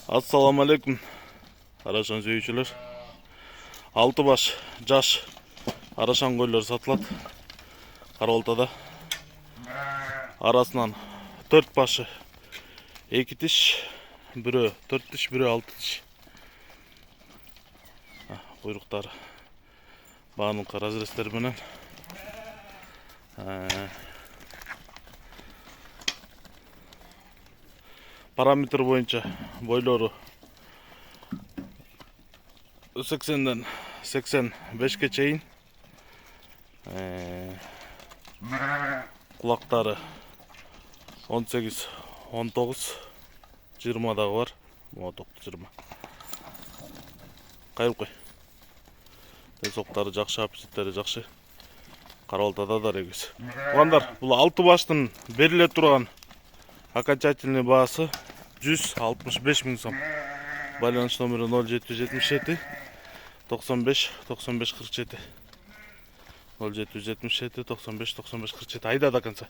Assalamu alaikum. Арашан сүйүүчүлөр. 6 баш жаш арашан койлор сатылат. Карабалтада. Арасынан 4 башы 2 тиш, бирөө 4 тиш, бирөө 6 тиш. Куйруктары баардык разрестер менен. Параметр боюнча бойлору 80ден 85ке чейин. Кулактары 18, 19, 20 дагы бар. Мотокту 20. Кайрып кой. Тесоктары жакшы, аппетиттери жакшы. Карабалтада да регис. Угандар, бул 6 баштын бериле турган окончательный баасы 165 миң сом. Байланыш номери 0777 95 95 47. 0777 95 95 47. Айда до конца.